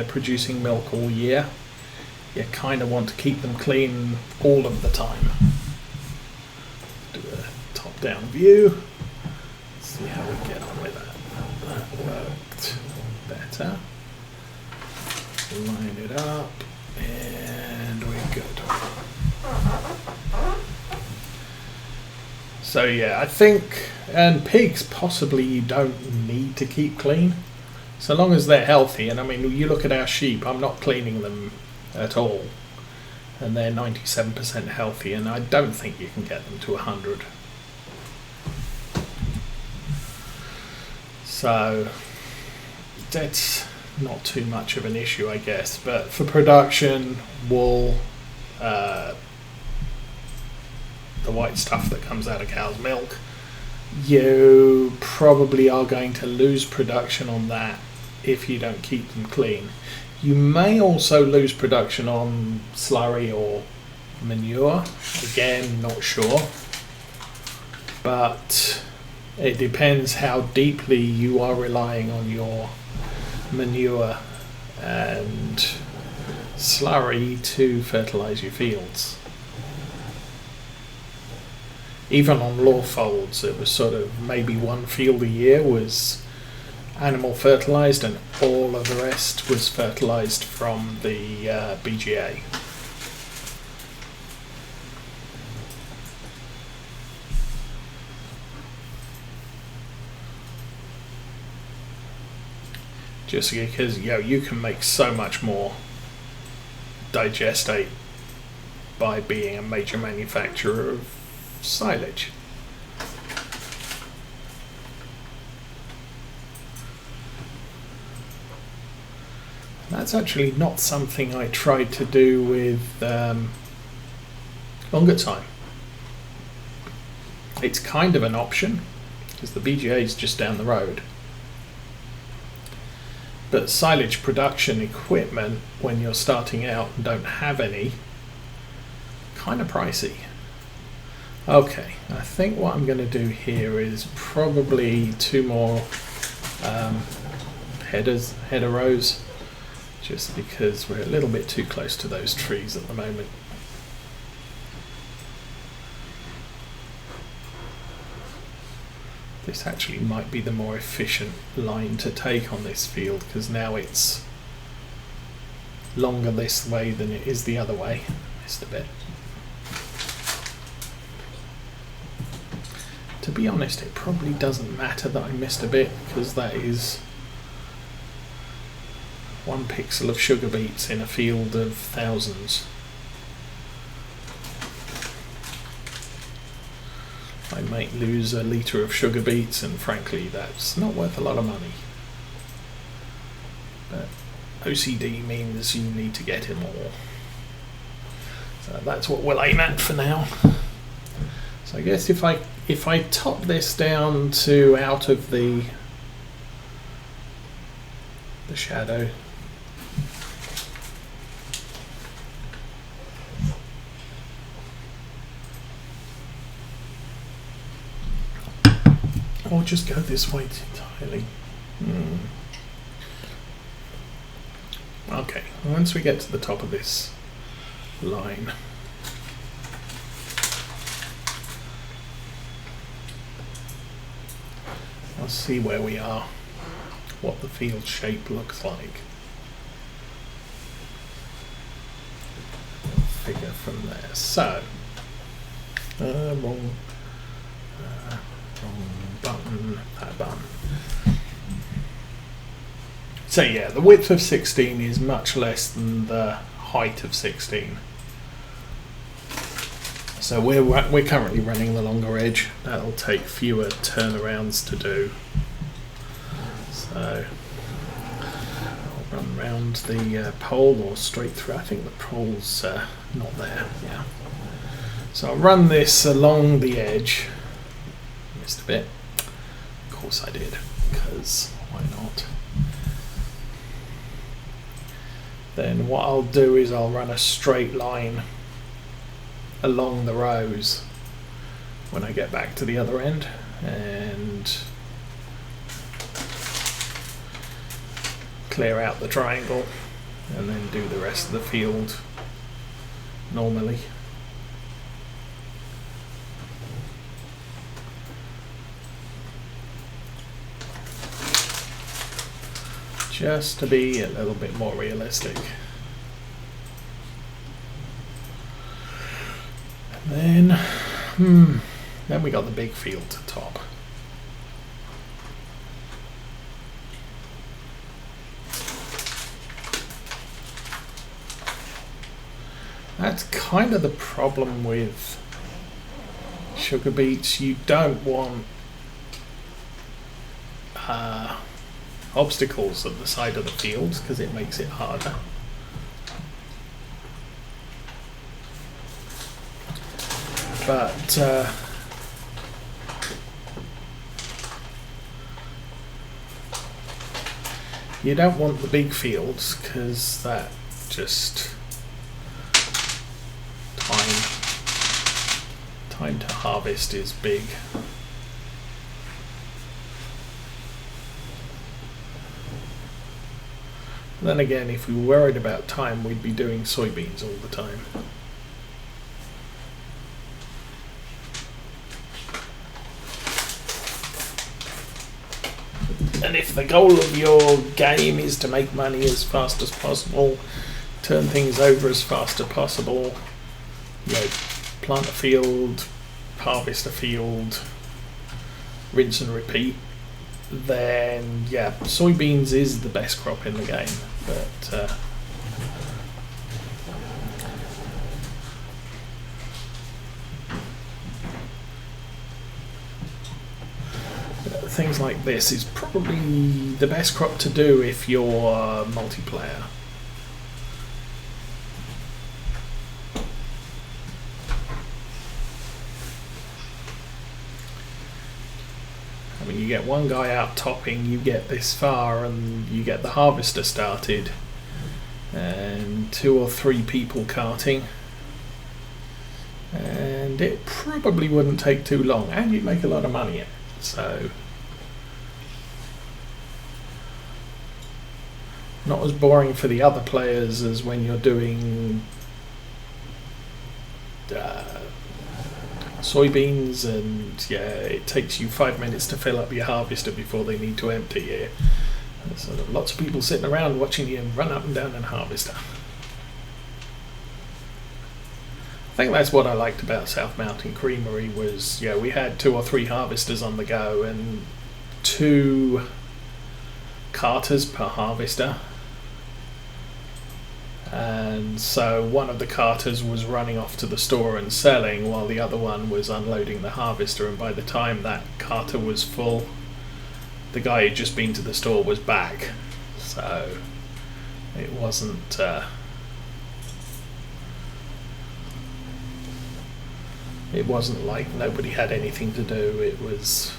producing milk all year, you kind of want to keep them clean all of the time. Do a top-down view. See how we get on with that. That worked better. Line it up, and we're good. So yeah, I think, and pigs possibly you don't need to keep clean, so long as they're healthy. And I mean, you look at our sheep, I'm not cleaning them at all, and they're 97% healthy, and I don't think you can get them to 100. So that's not too much of an issue, I guess. But for production, wool, the white stuff that comes out of cow's milk, you probably are going to lose production on that if you don't keep them clean. You may also lose production on slurry or manure. Again, not sure. But it depends how deeply you are relying on your manure and slurry to fertilize your fields. Even on law folds, it was sort of maybe one field a year was animal fertilized, and all of the rest was fertilized from the BGA. Just because you can make so much more digestate by being a major manufacturer of silage. That's actually not something I tried to do with longer time. It's kind of an option because the BGA is just down the road. But silage production equipment, when you're starting out and don't have any, kind of pricey. Okay, I think what I'm going to do here is probably 2 more header rows, just because we're a little bit too close to those trees at the moment. This actually might be the more efficient line to take on this field, because now it's longer this way than it is the other way. Missed a bit. To be honest, it probably doesn't matter that I missed a bit, because that is 1 pixel of sugar beets in a field of thousands. I might lose a litre of sugar beets, and frankly that's not worth a lot of money. But OCD means you need to get it all. So that's what we'll aim at for now. So I guess if I top this down to out of the shadow, or just go this way entirely. Okay, once we get to the top of this line, I'll see where we are, what the field shape looks like. Figure from there. So, wrong button, that button. So yeah, the width of 16 is much less than the height of 16. So we're currently running the longer edge. That'll take fewer turnarounds to do. So I'll run round the pole or straight through. I think the pole's not there. Yeah. So I'll run this along the edge. Missed a bit. Of course I did, because why not? Then what I'll do is I'll run a straight line along the rows when I get back to the other end, and clear out the triangle and then do the rest of the field normally. Just to be a little bit more realistic. And then we got the big field to top. That's kind of the problem with sugar beets. You don't want obstacles at the side of the fields because it makes it harder. But you don't want the big fields because that just time to harvest is big. Then again, if we were worried about time, we'd be doing soybeans all the time. And if the goal of your game is to make money as fast as possible, turn things over as fast as possible, you know, plant a field, harvest a field, rinse and repeat, then yeah, soybeans is the best crop in the game. But things like this is probably the best crop to do if you're multiplayer. I mean, you get one guy out topping, you get this far, and you get the harvester started, and 2 or 3 people carting, and it probably wouldn't take too long, and you'd make a lot of money. So not as boring for the other players as when you're doing soybeans, and yeah, it takes you 5 minutes to fill up your harvester before they need to empty it. So lots of people sitting around watching you run up and down and harvester. I think that's what I liked about South Mountain Creamery was, yeah, we had 2 or 3 harvesters on the go and 2 carters per harvester. And so one of the carters was running off to the store and selling while the other one was unloading the harvester, and by the time that carter was full, the guy who'd just been to the store was back. So it wasn't like nobody had anything to do. It was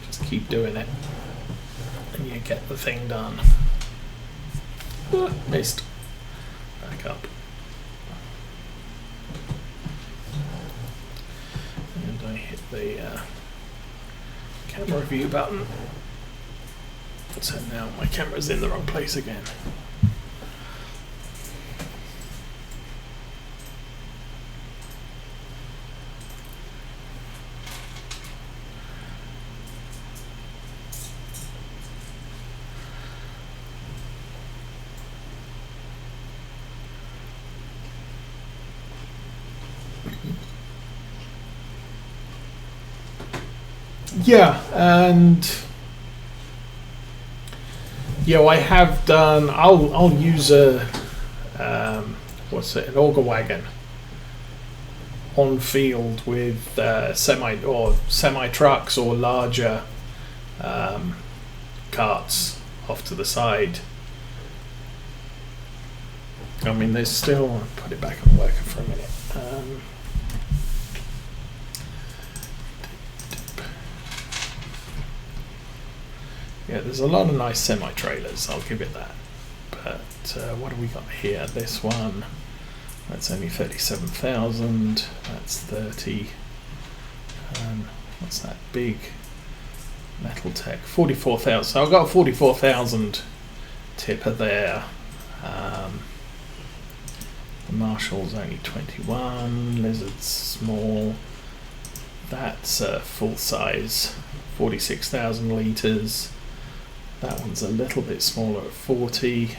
just keep doing it and you get the thing done. Missed. Back up. And I hit the camera view button. So now my camera's in the wrong place again. Yeah, and yeah, I have done. I'll use a an auger wagon on field with semi trucks or larger carts off to the side. I mean, there's still. I'll put it back on worker for a minute. Yeah, there's a lot of nice semi-trailers, I'll give it that. But what have we got here? This one, that's only 37,000. That's 30. What's that big Metal Tech? 44,000. So I've got a 44,000 tipper there. The Marshall's only 21, Lizard's small. That's full size, 46,000 litres. That one's a little bit smaller at 40.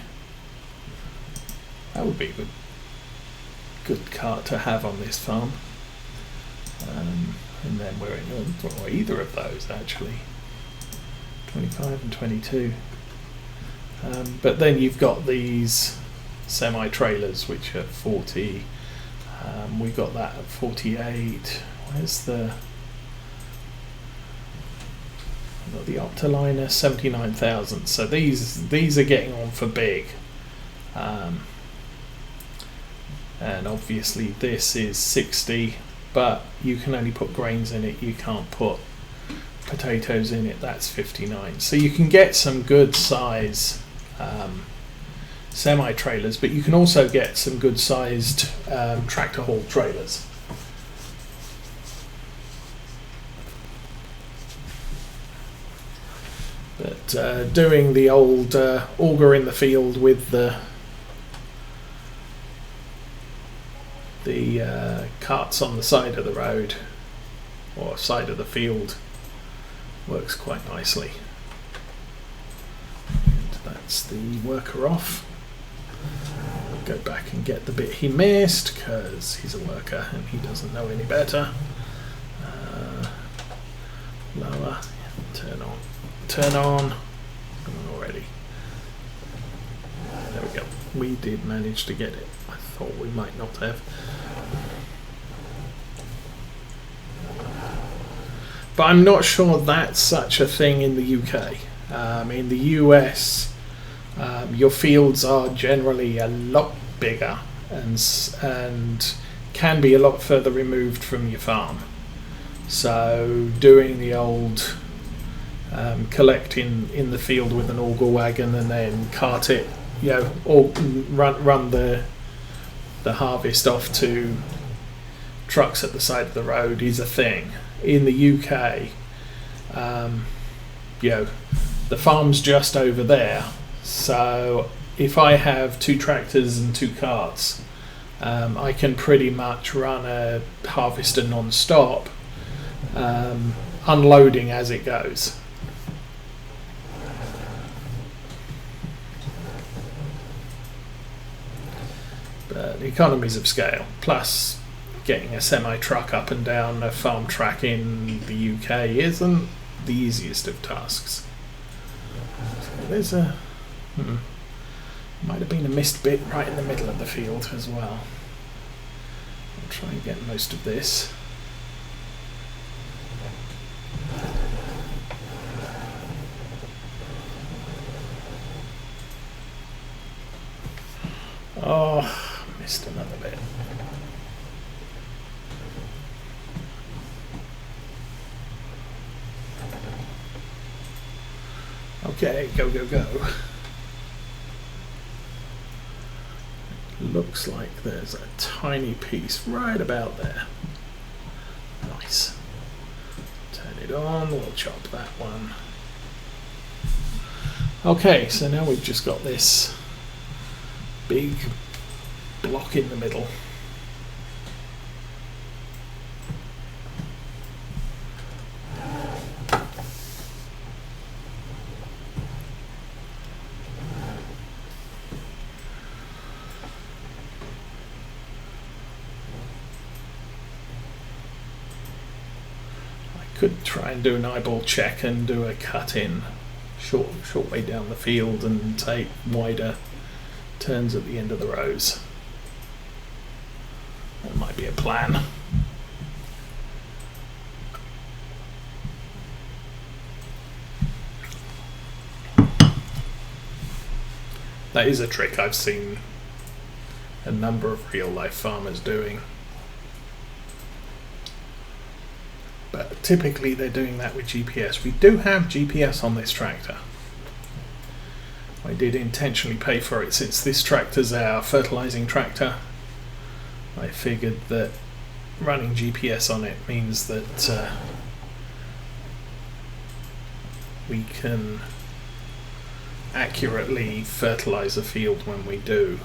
That would be a good cart to have on this farm. And then we're in or either of those actually, 25 and 22. But then you've got these semi-trailers which are 40. We've got that at 48. Where's the Optaliner, 79,000. So these are getting on for big. And obviously this is 60, but you can only put grains in it, you can't put potatoes in it. That's 59. So you can get some good size semi-trailers, but you can also get some good sized tractor haul trailers. But doing the old auger in the field with the carts on the side of the road or side of the field works quite nicely. And that's the worker off. I'll go back and get the bit he missed because he's a worker and he doesn't know any better. Lower, turn on. Come on already. There we go. We did manage to get it. I thought we might not have. But I'm not sure that's such a thing in the UK. In the US, your fields are generally a lot bigger and can be a lot further removed from your farm. So doing the old collect in the field with an auger wagon and then cart it, or run the harvest off to trucks at the side of the road is a thing. In the UK, the farm's just over there, so if I have 2 tractors and 2 carts, I can pretty much run a harvester non-stop, unloading as it goes. But economies of scale, plus getting a semi-truck up and down a farm track in the UK isn't the easiest of tasks. So there's might have been a missed bit right in the middle of the field as well. I'll try and get most of this. Oh, missed another bit. Okay, go, go, go. Looks like there's a tiny piece right about there. Nice. Turn it on, we'll chop that one. Okay, so now we've just got this big block in the middle. Could try and do an eyeball check and do a cut in short way down the field and take wider turns at the end of the rows. That might be a plan. That is a trick I've seen a number of real life farmers doing. But typically they're doing that with GPS. We do have GPS on this tractor. I did intentionally pay for it since this tractor's our fertilizing tractor. I figured that running GPS on it means that we can accurately fertilize a field when we do.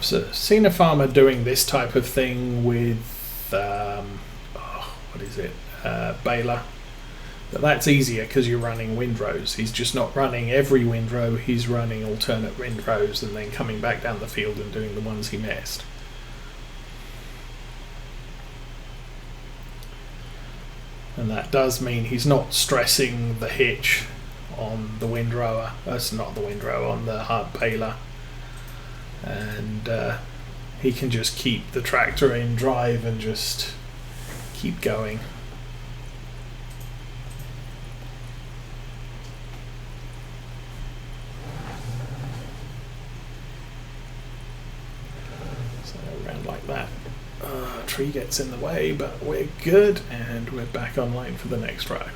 seen a farmer doing this type of thing with what is it, baler. But that's easier because you're running windrows. He's just not running every windrow, he's running alternate windrows and then coming back down the field and doing the ones he missed. And that does mean he's not stressing the hitch on the windrower. That's not the windrower, on the hard baler. And he can just keep the tractor in drive and just keep going. So around like that. Tree gets in the way, but we're good, and we're back online for the next row.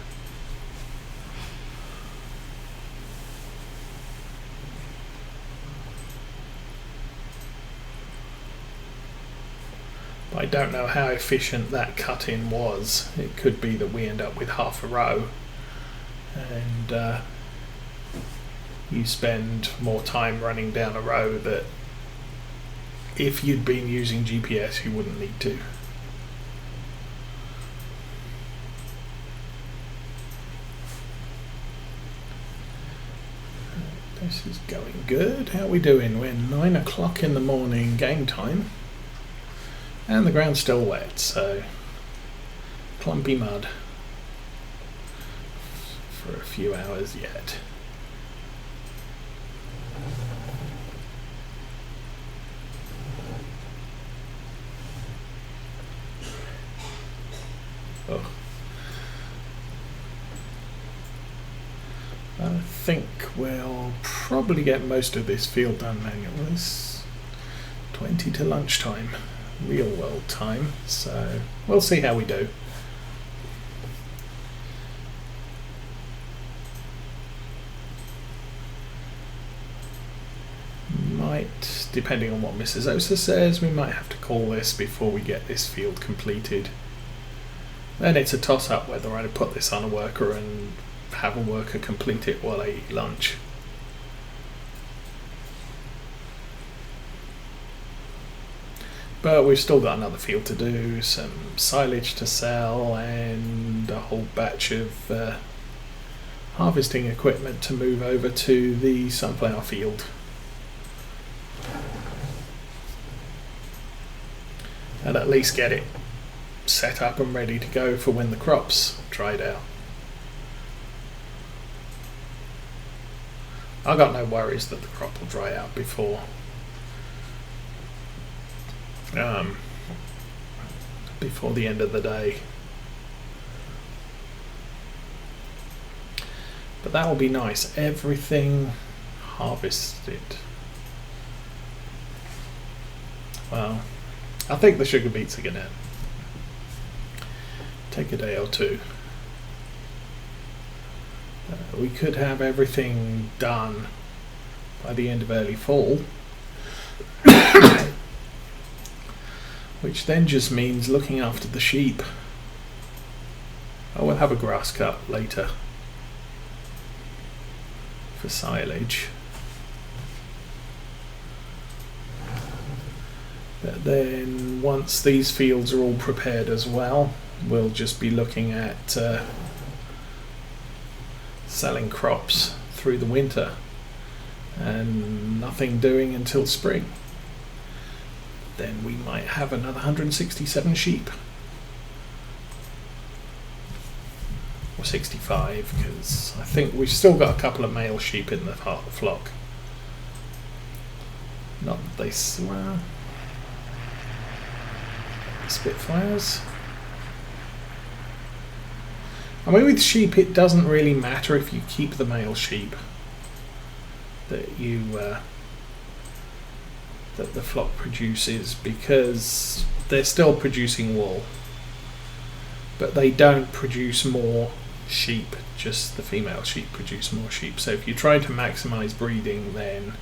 I don't know how efficient that cut-in was. It could be that we end up with half a row and you spend more time running down a row that if you'd been using GPS you wouldn't need to. This is going good. How are we doing? We're 9 o'clock in the morning, game time. And the ground's still wet, so clumpy mud for a few hours yet. Oh. I think we'll probably get most of this field done manual. It's 20 to lunchtime. Real world time, so we'll see how we do. Might, depending on what Mrs. Osa says, we might have to call this before we get this field completed. Then it's a toss-up whether I put this on a worker and have a worker complete it while I eat lunch. But we've still got another field to do, some silage to sell, and a whole batch of harvesting equipment to move over to the sunflower field. And at least get it set up and ready to go for when the crop's dried out. I've got no worries that the crop will dry out before the end of the day. But that will be nice. Everything harvested. Well, I think the sugar beets are gonna take a day or two. We could have everything done by the end of early fall. Which then just means looking after the sheep. I will have a grass cut later for silage. But then once these fields are all prepared as well, we'll just be looking at selling crops through the winter and nothing doing until spring. Then we might have another 167 sheep. Or 65, because I think we've still got a couple of male sheep in the flock. Not that they swear. Spitfires. I mean, with sheep it doesn't really matter if you keep the male sheep that that the flock produces, because they're still producing wool, but they don't produce more sheep, just the female sheep produce more sheep. So if you try to maximize breeding, then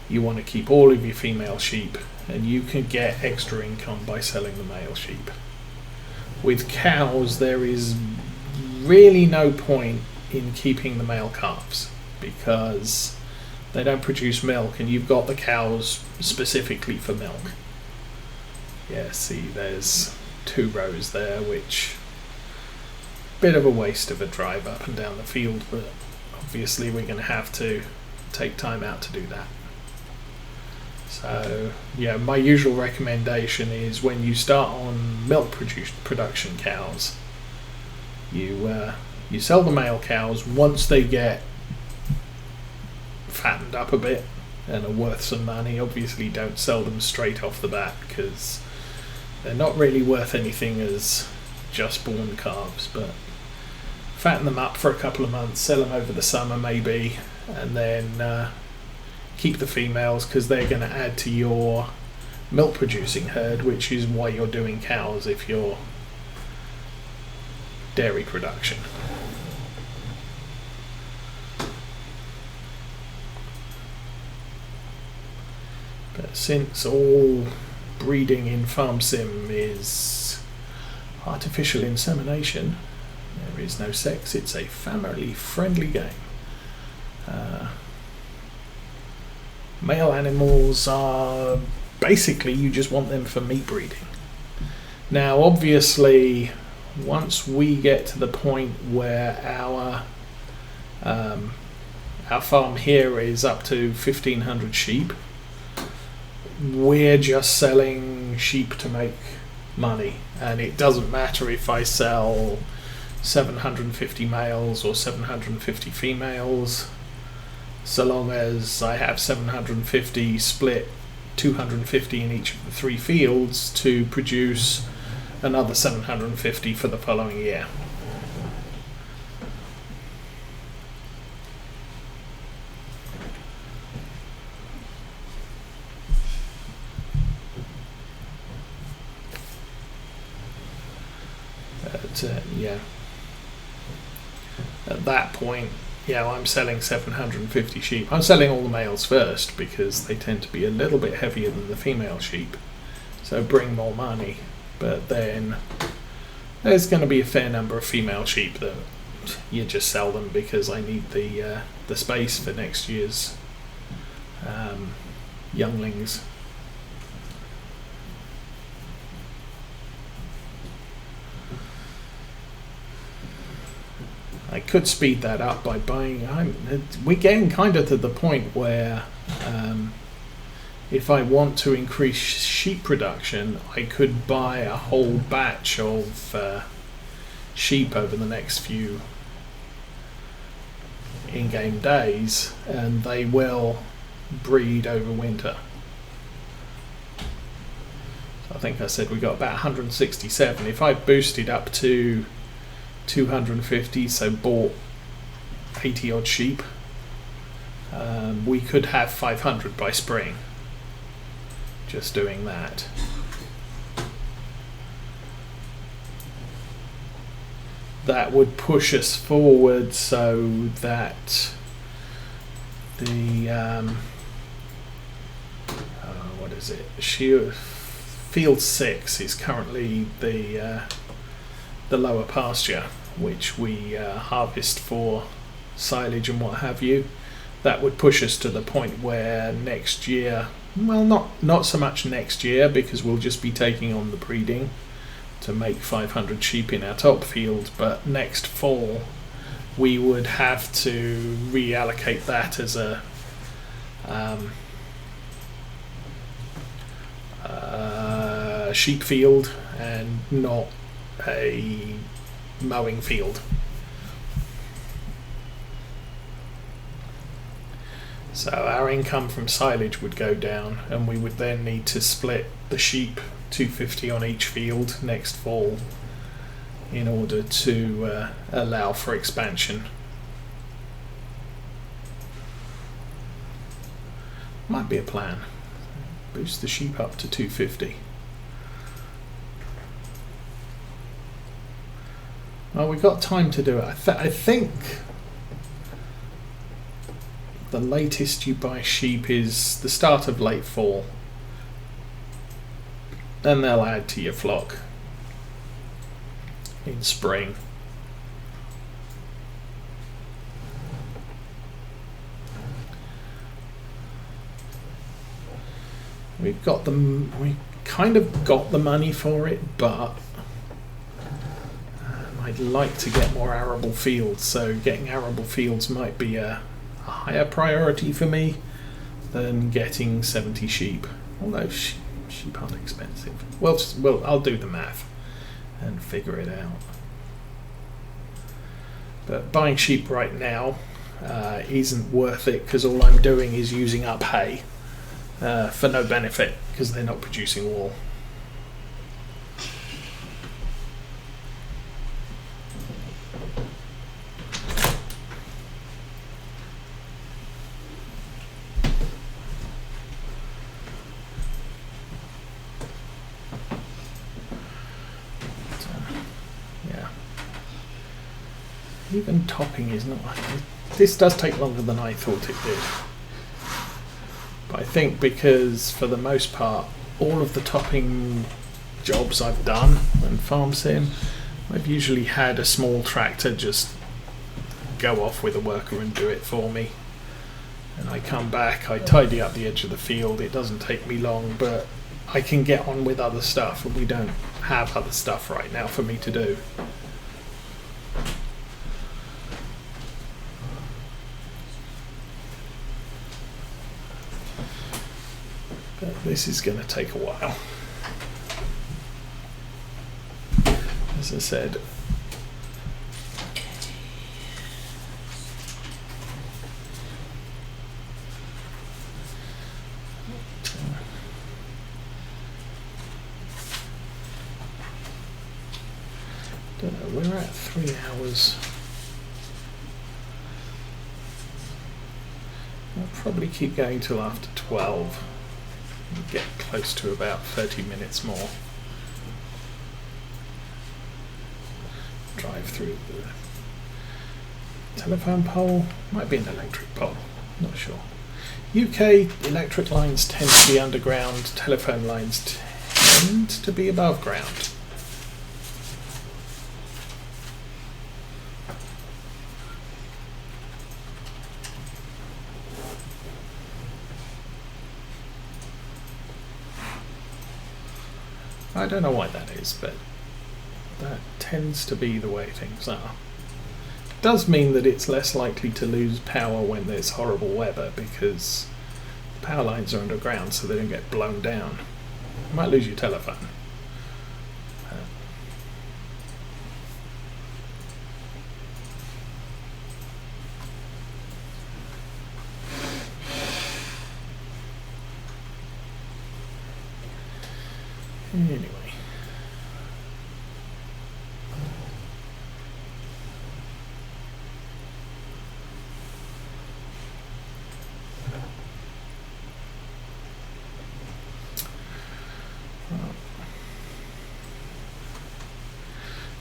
you want to keep all of your female sheep, and you can get extra income by selling the male sheep. With cows there is really no point in keeping the male calves, because They don't produce milk, and you've got the cows specifically for milk. Yeah, see, there's 2 rows there, which bit of a waste of a drive up and down the field, but obviously we're going to have to take time out to do that. So yeah, my usual recommendation is when you start on milk production cows, you sell the male cows once they get fattened up a bit and are worth some money. Obviously don't sell them straight off the bat, because they're not really worth anything as just born calves, but fatten them up for a couple of months, sell them over the summer maybe, and then keep the females, because they're going to add to your milk producing herd, which is why you're doing cows if you're dairy production. But since all breeding in Farm Sim is artificial insemination, there is no sex, it's a family friendly game. Male animals are basically, you just want them for meat breeding. Now obviously once we get to the point where our farm here is up to 1,500 sheep, we're just selling sheep to make money, and it doesn't matter if I sell 750 males or 750 females, so long as I have 750 split 250 in each of the 3 fields to produce another 750 for the following year. Yeah, at that point, yeah, I'm selling 750 sheep. I'm selling all the males first because they tend to be a little bit heavier than the female sheep, so bring more money. But then there's going to be a fair number of female sheep that you just sell them because I need the space for next year's younglings. I could speed that up by buying. We're getting kind of to the point where if I want to increase sheep production, I could buy a whole batch of sheep over the next few in-game days, and they will breed over winter. So I think I said we got about 167. If I boosted up to 250, so bought 80 odd sheep, we could have 500 by spring, just doing that. That would push us forward so that the what is it, field 6 is currently the lower pasture, which we harvest for silage and what have you. That would push us to the point where next year, well, not so much next year, because we'll just be taking on the breeding to make 500 sheep in our top field, but next fall we would have to reallocate that as a sheep field and not a mowing field. So our income from silage would go down, and we would then need to split the sheep 250 on each field next fall in order to allow for expansion. Might be a plan. Boost the sheep up to 250. Well, we've got time to do it. I think the latest you buy sheep is the start of late fall. Then they'll add to your flock in spring. we've got them. We kind of got the money for it, but I'd like to get more arable fields. So getting arable fields might be a higher priority for me than getting 70 sheep. Although sheep aren't expensive. Well, I'll do the math and figure it out. But buying sheep right now isn't worth it, because all I'm doing is using up hay for no benefit, because they're not producing wool. Even topping is not. This does take longer than I thought it did. But I think because for the most part, all of the topping jobs I've done and farm sim, I've usually had a small tractor just go off with a worker and do it for me. And I come back, I tidy up the edge of the field. It doesn't take me long, but I can get on with other stuff, and we don't have other stuff right now for me to do. But this is going to take a while. As I said, don't know, we're at 3 hours. I'll probably keep going till after 12. Get close to about 30 minutes more. Drive through the telephone pole. Might be an electric pole, not sure. UK electric lines tend to be underground, telephone lines tend to be above ground. I don't know why that is, but that tends to be the way things are. It does mean that it's less likely to lose power when there's horrible weather, because the power lines are underground, so they don't get blown down. You might lose your telephone. Anyway.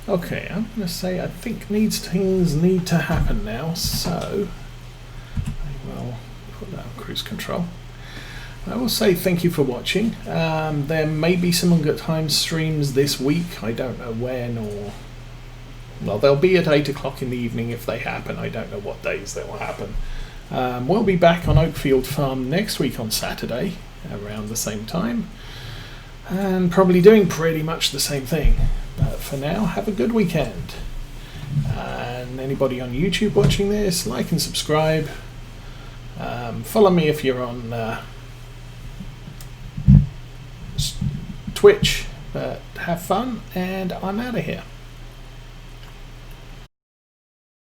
Okay, I'm going to say I think things need to happen now, so I will put that on cruise control. I will say thank you for watching. There may be some Good Times streams this week. I don't know when, or well, they'll be at 8 o'clock in the evening if they happen. I don't know what days they will happen. We'll be back on Oakfield Farm next week on Saturday around the same time, and probably doing pretty much the same thing. But for now, have a good weekend. And anybody on YouTube watching this, like and subscribe. Follow me if you're on Twitch, but have fun, and I'm out of here.